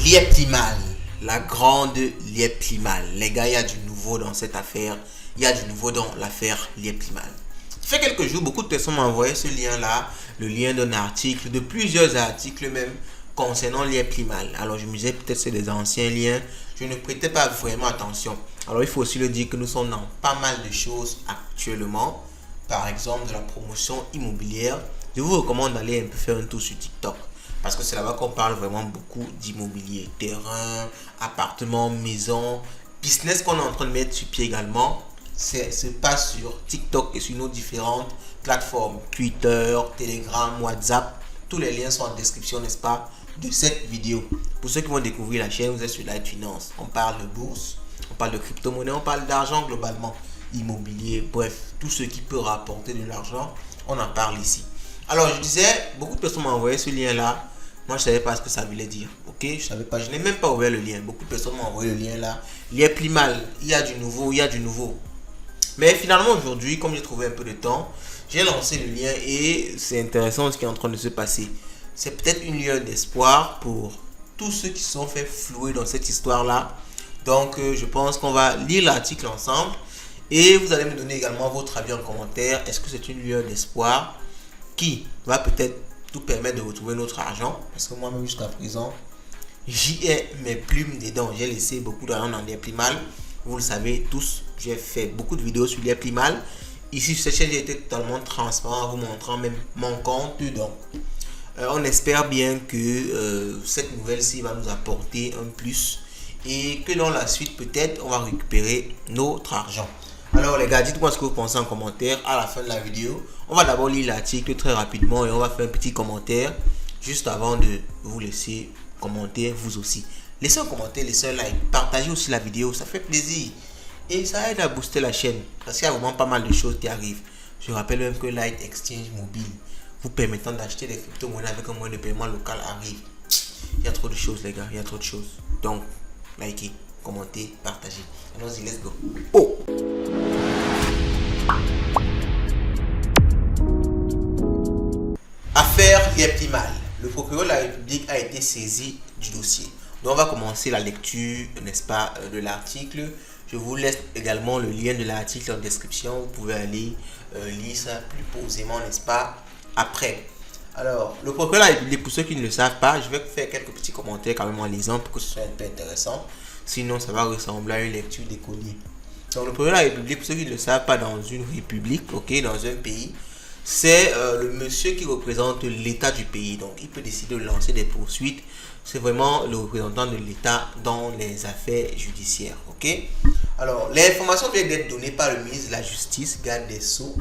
Lieptimal, la grande Lieptimal. Les gars, il y a du nouveau dans cette affaire. Il y a du nouveau dans l'affaire Lieptimal. Ça fait quelques jours, beaucoup de personnes m'ont envoyé ce lien-là, le lien d'un article, de plusieurs articles même, concernant Lieptimal. Alors je me disais peut-être c'est des anciens liens. Je ne prêtais pas vraiment attention. Alors il faut aussi le dire que nous sommes dans pas mal de choses actuellement. Par exemple, de la promotion immobilière. Je vous recommande d'aller un peu faire un tour sur TikTok. Parce que c'est là-bas qu'on parle vraiment beaucoup d'immobilier. Terrain, appartements, maisons, business qu'on est en train de mettre sur pied également. Se passe sur TikTok et sur nos différentes plateformes. Twitter, Telegram, WhatsApp. Tous les liens sont en description, n'est-ce pas, de cette vidéo. Pour ceux qui vont découvrir la chaîne, vous êtes sur Light Finance. On parle de bourse, on parle de crypto-monnaie, on parle d'argent globalement. Immobilier, bref, tout ce qui peut rapporter de l'argent, on en parle ici. Alors je disais, beaucoup de personnes m'ont envoyé ce lien là. Moi je savais pas ce que ça voulait dire. Ok, je savais pas, je n'ai même pas ouvert le lien. Beaucoup de personnes m'ont envoyé le lien là. Lieptimal, il y a du nouveau, il y a du nouveau. Mais finalement aujourd'hui, comme j'ai trouvé un peu de temps, j'ai lancé le lien et c'est intéressant ce qui est en train de se passer. C'est peut-être une lueur d'espoir pour tous ceux qui se sont fait flouer dans cette histoire là. Donc je pense qu'on va lire l'article ensemble. Et vous allez me donner également votre avis en commentaire. Est-ce que c'est une lueur d'espoir qui va peut-être nous permettre de retrouver notre argent? Parce que moi-même jusqu'à présent, j'y ai mes plumes dedans. J'ai laissé beaucoup d'argent dans Lieptimal. Vous le savez tous, j'ai fait beaucoup de vidéos sur Lieptimal. Ici sur cette chaîne, j'ai été totalement transparent en vous montrant même mon compte. Donc, on espère bien que cette nouvelle-ci va nous apporter un plus. Et que dans la suite, peut-être, on va récupérer notre argent. Alors les gars, dites-moi ce que vous pensez en commentaire à la fin de la vidéo. On va d'abord lire l'article très rapidement et on va faire un petit commentaire juste avant de vous laisser commenter vous aussi. Laissez un commentaire, laissez un like, partagez aussi la vidéo, ça fait plaisir. Et ça aide à booster la chaîne parce qu'il y a vraiment pas mal de choses qui arrivent. Je rappelle même que Light Exchange Mobile vous permettant d'acheter des crypto-monnaies avec un moyen de paiement local arrive. Il y a trop de choses les gars, il y a trop de choses. Donc, likez, commentez, partagez. Allons-y, let's go. Oh! Affaire Lieptimal. Le procureur de la République a été saisi du dossier. Donc on va commencer la lecture, n'est-ce pas, de l'article. Je vous laisse également le lien de l'article en description. Vous pouvez aller lire ça plus posément, n'est-ce pas, après. Alors, le procureur de la République, pour ceux qui ne le savent pas, je vais faire quelques petits commentaires quand même en lisant pour que ce soit un peu intéressant. Sinon, ça va ressembler à une lecture d'écolier. Donc, le procureur de la République, pour ceux qui ne le savent pas, dans une république, ok, dans un pays, c'est le monsieur qui représente l'état du pays. Donc, il peut décider de lancer des poursuites. C'est vraiment le représentant de l'état dans les affaires judiciaires. Ok. Alors, l'information vient d'être donnée par le ministre de la Justice, garde des Sceaux,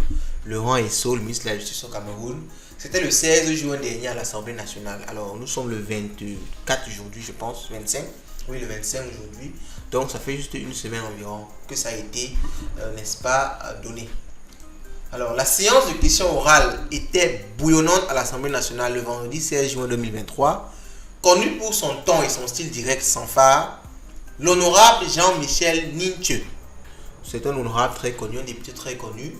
Laurent Esso, le ministre de la Justice au Cameroun. C'était le 16 juin dernier à l'Assemblée nationale. Alors, nous sommes le 24 aujourd'hui, je pense, 25. Oui, le 25 aujourd'hui. Donc, ça fait juste une semaine environ que ça a été, n'est-ce pas, donné. Alors, la séance de questions orales était bouillonnante à l'Assemblée nationale le vendredi 16 juin 2023. Connu pour son ton et son style direct sans phare, l'honorable Jean-Michel Ninche, c'est un honorable très connu, un député très connu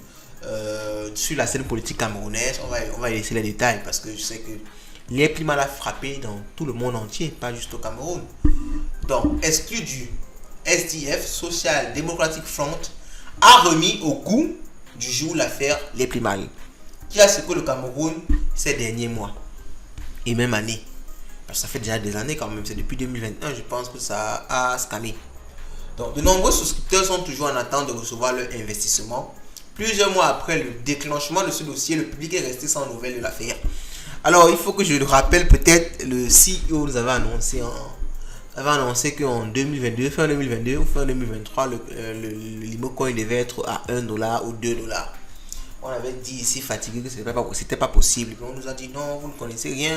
sur la scène politique camerounaise. On va laisser les détails parce que je sais que Lieptimal a frappé dans tout le monde entier, pas juste au Cameroun. Donc, exclu du SDF, Social Democratic Front, a remis au goût du jour l'affaire Lieptimal, qui a secoué le Cameroun ces derniers mois et même années. Parce que ça fait déjà des années quand même, c'est depuis 2021, je pense que ça a scammé. Donc, de nombreux souscripteurs sont toujours en attente de recevoir leur investissement. Plusieurs mois après le déclenchement de ce dossier, le public est resté sans nouvelles de l'affaire. Alors, il faut que je le rappelle, peut-être le CEO nous avait annoncé qu'en 2022, fin 2022 ou fin 2023, le Limocoin devait être à 1$ ou 2$. On avait dit ici fatigué que c'était pas possible. On nous a dit non, vous ne connaissez rien,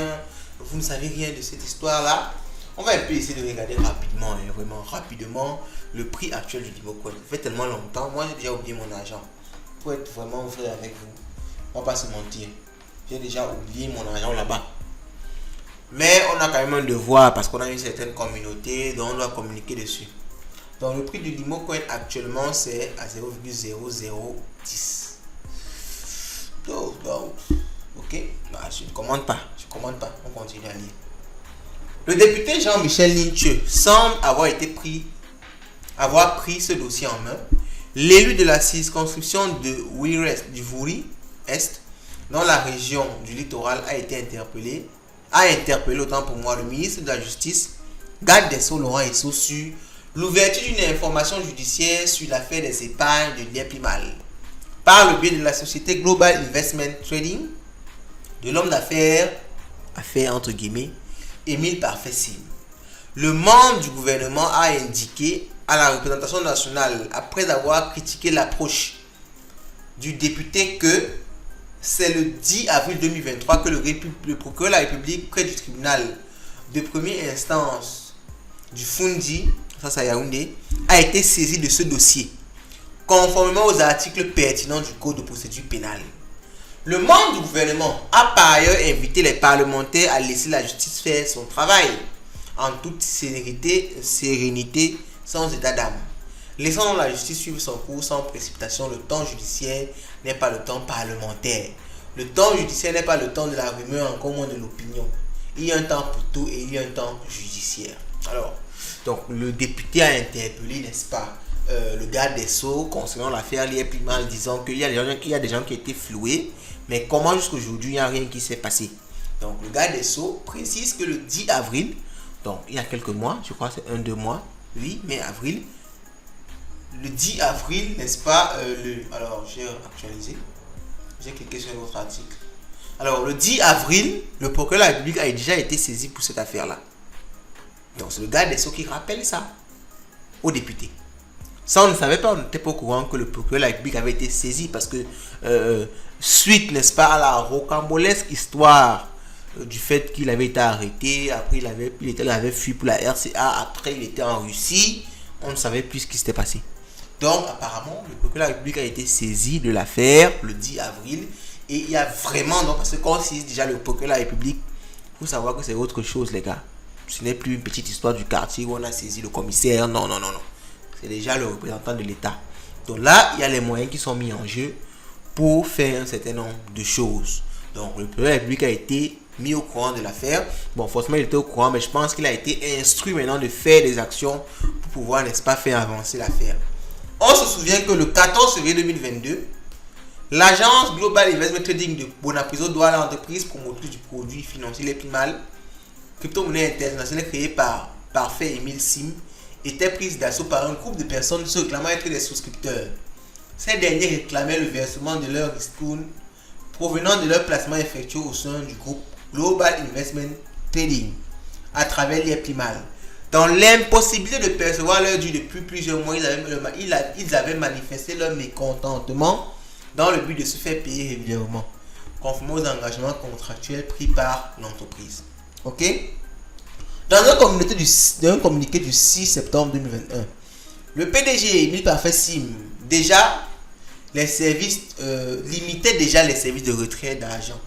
vous ne savez rien de cette histoire-là. On va un peu essayer de regarder rapidement, vraiment rapidement, le prix actuel du Limocoin. Ça fait tellement longtemps, moi j'ai déjà oublié mon argent. Pour être vraiment vrai avec vous, on va pas se mentir. J'ai déjà oublié mon argent là-bas. Mais on a quand même un devoir parce qu'on a une certaine communauté dont on doit communiquer dessus. Donc le prix du Limocoin actuellement c'est à 0,0010. Donc, ok, bah, je ne commande pas, on continue à lire. Le député Jean-Michel Ninche semble avoir pris ce dossier en main. L'élu de la circonscription de Wouri-Est, dans la région du littoral, a interpellé autant pour moi le ministre de la Justice, garde des Sceaux Laurent Esso, sur l'ouverture d'une information judiciaire sur l'affaire des épargnes de Liepli-Mal par le biais de la société Global Investment Trading de l'homme d'affaires, entre guillemets, Émile Parfait-Sim. Le membre du gouvernement a indiqué à la représentation nationale, après avoir critiqué l'approche du député, que c'est le 10 avril 2023 que le procureur de la République près du tribunal de première instance du Fundi, Yaoundé, a été saisi de ce dossier, conformément aux articles pertinents du Code de procédure pénale. Le membre du gouvernement a par ailleurs invité les parlementaires à laisser la justice faire son travail en toute sérénité, sans état d'âme. Laissons la justice suivre son cours sans précipitation. Le temps judiciaire n'est pas le temps parlementaire. Le temps judiciaire n'est pas le temps de la rumeur, encore moins de l'opinion. Il y a un temps pour tout et il y a un temps judiciaire. Alors, donc le député a interpellé, n'est-ce pas, le garde des Sceaux concernant l'affaire Liepli-Mal, disant qu'il y a des gens qui étaient floués, mais comment jusqu'à aujourd'hui il n'y a rien qui s'est passé. Donc le garde des Sceaux précise que le 10 avril, donc il y a quelques mois, je crois que c'est 1-2 mois, oui, mais avril, le 10 avril, n'est-ce pas, alors j'ai actualisé, j'ai cliqué sur l'autre article. Alors le 10 avril, le procureur de la République a déjà été saisi pour cette affaire-là. Donc c'est le garde des Sceaux qui rappelle ça aux députés. Ça, on ne savait pas, on n'était pas au courant que le procureur de la République avait été saisi parce que suite, n'est-ce pas, à la rocambolesque histoire du fait qu'il avait été arrêté, après il avait fui pour la RCA, après il était en Russie, on ne savait plus ce qui s'était passé. Donc apparemment, le procureur de la République a été saisi de l'affaire le 10 avril et il y a vraiment, donc, parce que quand on saisit déjà le procureur de la République, il faut savoir que c'est autre chose, les gars. Ce n'est plus une petite histoire du quartier où on a saisi le commissaire, non. C'est déjà le représentant de l'État. Donc là, il y a les moyens qui sont mis en jeu pour faire un certain nombre de choses. Donc le procureur de la République a été mis au courant de l'affaire. Bon, forcément, il était au courant, mais je pense qu'il a été instruit maintenant de faire des actions pour pouvoir, n'est-ce pas, faire avancer l'affaire. On se souvient que le 14 février 2022, l'agence Global Investment Trading de Bonapriso doit à l'entreprise promotrice du produit financier Liepli-Mal, crypto-monnaie internationale créée par Parfait Émile Sim, était prise d'assaut par un groupe de personnes se réclamant être des souscripteurs. Ces derniers réclamaient le versement de leur ristourne provenant de leur placement effectué au sein du groupe Global Investment Trading à travers Liepli-Mal. Dans l'impossibilité de percevoir leur dû depuis plusieurs mois, ils avaient manifesté leur mécontentement dans le but de se faire payer régulièrement, conformément aux engagements contractuels pris par l'entreprise. Ok? Dans un communiqué du 6 septembre 2021, le PDG Émile Parfait-Sim limitait déjà les services de retrait d'argent.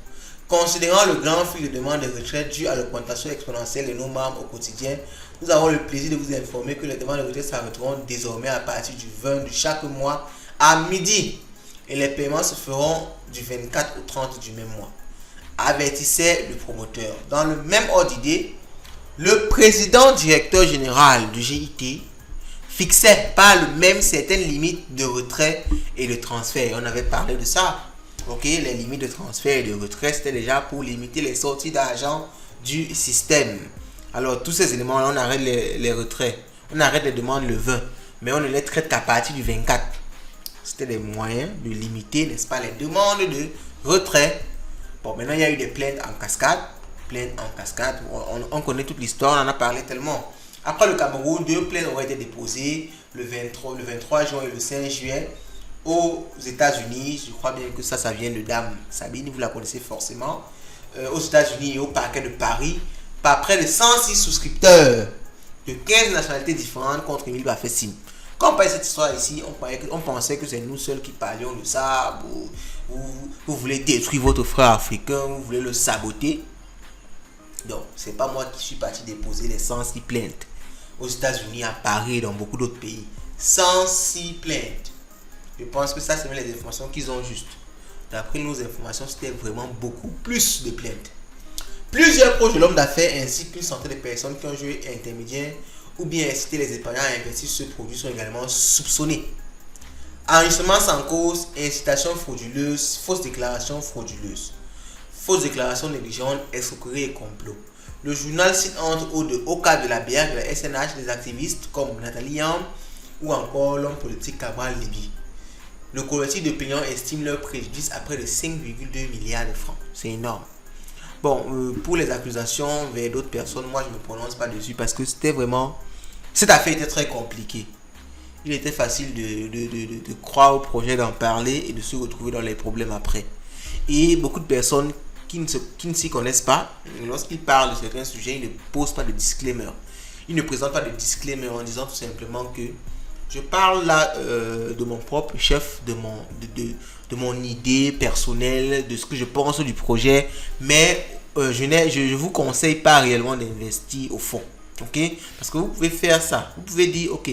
Considérant le grand flux de demandes de retrait dû à l'augmentation exponentielle de nos membres au quotidien, nous avons le plaisir de vous informer que les demandes de retrait s'arrêteront désormais à partir du 20 de chaque mois à midi et les paiements se feront du 24 au 30 du même mois, avertissait le promoteur. Dans le même ordre d'idée, le président directeur général du GIT fixait par le même certaines limites de retrait et de transfert. On avait parlé de ça. Ok, les limites de transfert et de retrait, c'était déjà pour limiter les sorties d'argent du système. Alors, tous ces éléments-là, on arrête les retraits. On arrête les demandes le 20, mais on ne les traite qu'à partir du 24. C'était des moyens de limiter, n'est-ce pas, les demandes de retrait. Bon, maintenant, il y a eu des plaintes en cascade. On connaît toute l'histoire, on en a parlé tellement. Après le Cameroun, 2 plaintes ont été déposées le 23 juin et le 5 juillet aux États-Unis. Je crois bien que ça vient de Dame Sabine, vous la connaissez forcément. Aux États-Unis et au parquet de Paris, par près de 106 souscripteurs de 15 nationalités différentes contre Émile Parfait-Sim. Quand on parlait de cette histoire ici, on pensait que c'est nous seuls qui parlions de ça. Vous voulez détruire votre frère africain, vous voulez le saboter. Donc, c'est pas moi qui suis parti déposer les 106 plaintes aux États-Unis, à Paris et dans beaucoup d'autres pays. 106 plaintes. Je pense que ça, c'est les informations qu'ils ont juste. D'après nos informations, c'était vraiment beaucoup plus de plaintes. Plusieurs proches de l'homme d'affaires ainsi qu'une centaine de personnes qui ont joué intermédiaire ou bien incité les épargnants à investir sur ce produit sont également soupçonnés. Enregistrement sans cause, incitation frauduleuse, fausse déclaration frauduleuse, fausse déclaration négligente, escroquerie et complot. Le journal cite entre autres de au cas de la BR, de la SNH, des activistes comme Nathalie Yam ou encore l'homme politique Cabral Libye. Le collectif d'opinion estime leur préjudice à près de 5,2 milliards de francs. C'est énorme. Bon, pour les accusations vers d'autres personnes, moi je ne me prononce pas dessus parce que c'était vraiment... Cette affaire était très compliquée. Il était facile de croire au projet, d'en parler et de se retrouver dans les problèmes après. Et beaucoup de personnes qui ne s'y connaissent pas, lorsqu'ils parlent de certains sujets, ils ne posent pas de disclaimer. Ils ne présentent pas de disclaimer en disant tout simplement que je parle là de mon propre chef, de mon idée personnelle, de ce que je pense du projet, mais je vous conseille pas réellement d'investir au fond. Ok? Parce que vous pouvez faire ça. Vous pouvez dire, ok,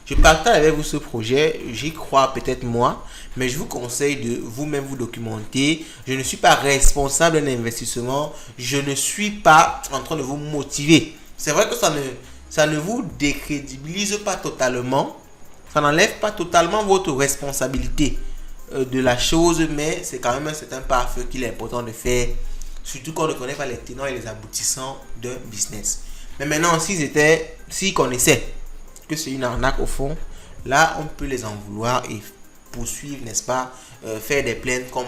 je partage avec vous ce projet, j'y crois peut-être moi, mais je vous conseille de vous-même vous documenter. Je ne suis pas responsable d'un investissement, je ne suis pas en train de vous motiver. C'est vrai que ça ne vous décrédibilise pas totalement, ça n'enlève pas totalement votre responsabilité de la chose, mais c'est quand même un certain pare-feu qu'il est important de faire, surtout quand on ne connaît pas les tenants et les aboutissants d'un business. Mais maintenant, s'ils connaissaient que c'est une arnaque au fond, là on peut les en vouloir et poursuivre, n'est-ce pas, faire des plaintes comme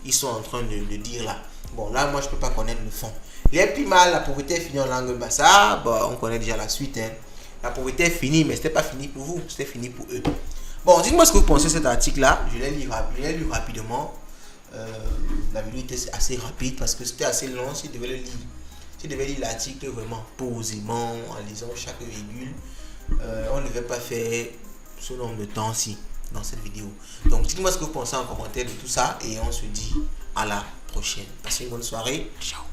ils sont en train de dire là. Bon, là moi je peux pas connaître le fond. Les plus mal, la pauvreté est finie en langue bassa, bon, on connaît déjà la suite, hein. La pauvreté est finie, mais c'était pas fini pour vous, c'était fini pour eux. Bon, dites-moi ce que vous pensez de cet article là. Je l'ai lu rapidement. La vidéo était assez rapide parce que c'était assez long. Si je devais le lire, si je devais lire l'article vraiment posément en lisant chaque virgule, on ne devait pas faire ce nombre de temps-ci dans cette vidéo. Donc dites-moi ce que vous pensez en commentaire de tout ça et on se dit à la prochaine. Passez une bonne soirée. Ciao.